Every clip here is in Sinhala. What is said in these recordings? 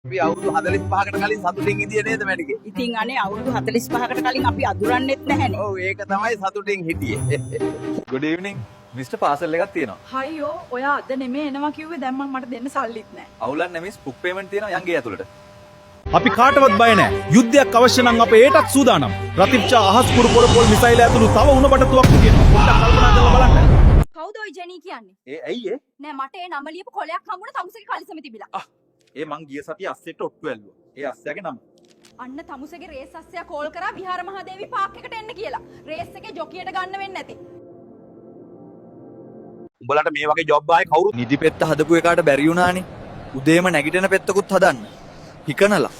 අපි අවුරුදු 45කට කලින් සතුටින් හිටියේ නේද මැනිකේ? ඉතින් අනේ අවුරුදු 45කට කලින් අපි අඳුරන්නෙත් නැහැනේ. ඔව් ඒක තමයි සතුටින් හිටියේ. Good evening. මිස්ටර් පාසල් එකක් තියෙනවා. හයියෝ ඔයා අද නෙමෙයි එනවා කිව්වේ දැන් මම මට දෙන්න සල්ලිත් නැහැ. අවුලක් නැහැ මිස්. බුක් පේමන්ට් තියෙනවා යන්ගේ ඇතුළට. අපි කාටවත් බය නැහැ. යුද්ධයක් අවශ්‍ය නම් අප ඒටත් සූදානම්. රතිප්චා අහස් කුරු පොර පොල් මිසයිල් ඇතුළු තව උණ බටතුවක් තියෙනවා. පොඩ්ඩක් කල්පනා කරලා බලන්න. කවුද ඔය ජෙනී කියන්නේ? ඒ ඇයි ඒ? නෑ මට ඒ නම ලියපු කොලයක් හම්බුණා තමුසේගේ කලිසම තිබිලා. ඒ මං ගිය සතිය අස්සෙට ඔට්ටු ඇල්ලුවා. ඒ අස්සයාගේ නම. අන්න තමුසේගේ රේස් අස්සයා කෝල් කරා විහාර මහදේවි පාක් එකට එන්න කියලා. රේස් එකේ ජොකියට ගන්න වෙන්නේ නැති. උඹලට මේ වගේ ජොබ් ආයේ කවුරුත් නිදි පෙත්ත හදපු එකාට බැරි වුණානේ. උදේම නැගිටින පෙත්තකුත් හදන්න. හිකනලා.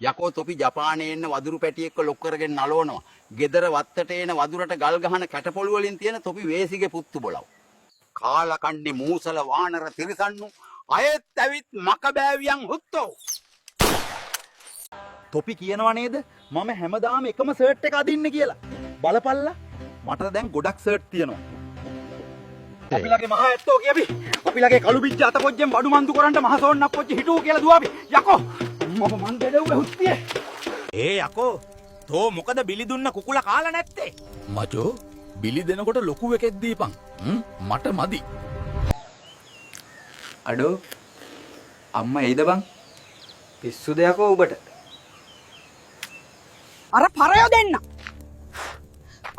යකෝ තොපි ජපානයේ එන්න වදුරු පැටි එක්ක ලොක් කරගෙන නලවනවා. ගෙදර වත්තට එන වදුරට ගල් ගහන කැටපොළු වලින් තියෙන තොපි වේසිගේ පුත්තු බොලව. කාලකණ්ඩි මූසල වානර තිරිසන්නු අයෙත් ඇවිත් මකබෑවියන් හුත්තෝ. තොපි කියනවා නේද? මම හැමදාම එකම සර්ට් එක අදින්න කියලා. බලපල්ලා. මට දැන් ගොඩක් සර්ට් තියෙනවා. අපිලගේ මහ ඇත්තෝ කියපි. අපිලගේ කළු බිජ්ජ අත පොජ්ජෙන් බඩු මන්දු කරන්න මහ සෝන්නක් පොජ්ජ හිටුව කියලා දුවාපි. යකෝ මම දෙඩෙව්වේ හුත්තියේ. ඒ යකෝ තෝ මොකද බිලි දුන්න කුකුලා කාලා නැත්තේ? මචෝ බිලි දෙනකොට ලොකු එකෙක් දීපන්. මට මදි. අඩෝ අම්මා එයිද බං? පිස්සුද යකෝ ඔබට? අර පරයෝ දෙන්න.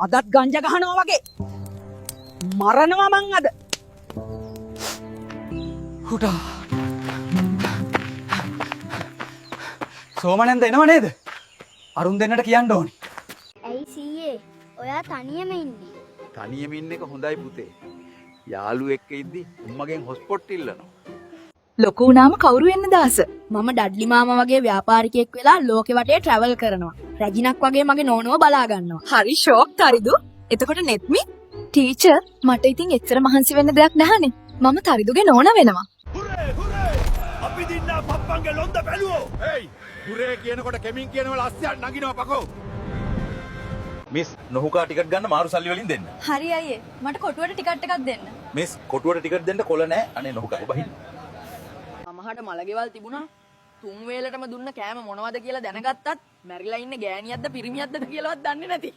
අදත් ගංජා ගහනවා වගේ. මරනවා මං අද. හුටා. සෝමනන්ද එනව නේද? අරුන් දෙන්නට කියන්න ඕනි. ඇයි සීයේ ඔයා තනියම ඉන්නේ? තනියම ඉන්න එක හොඳයි පුතේ. යාළුවෙක් එක්ක ඉද්දි උම්මගෙන් හොස්පොට් ඉල්ලනවා. ලොකු වුණාම කවුරු වෙන්න දාස? මම ඩඩ්ලි මාමා වගේ ව්‍යාපාරිකයෙක් වෙලා ලෝකෙ වටේ ට්‍රැවල් කරනවා. රජිනක් වගේ මගේ නෝනව බලා ගන්නවා. හරි ෂෝක් තරිදු. එතකොට නෙත්මි ටීචර් මට ඉතින් එච්චර මහන්සි වෙන්න දෙයක් නැහනේ. මම තරිදුගේ නෝන වෙනවා. අපි දින්නා පප්පන්ගේ ලොන්ද බැලුවෝ. හේයි හුරේ කියනකොට කෙමින් කියනවල අස්සයන් නගිනවා පකෝ. මිස් නොහුකා ටිකට් ගන්න මාරු සල්ලි වලින් දෙන්න. හරි අයියේ මට කොටුවට ටිකට් එකක් දෙන්න. මිස් කොටුවට ටිකට් දෙන්න කොළ නැහැ. අනේ නොහුකා ඔබහින්. මමහට මලගෙවල් තිබුණා. තුන් වේලටම දුන්න කෑම මොනවද කියලා දැනගත්තත් මැරිලා ඉන්නේ ගෑණියක්ද පිරිමියක්ද කියලාවත් දන්නේ නැති.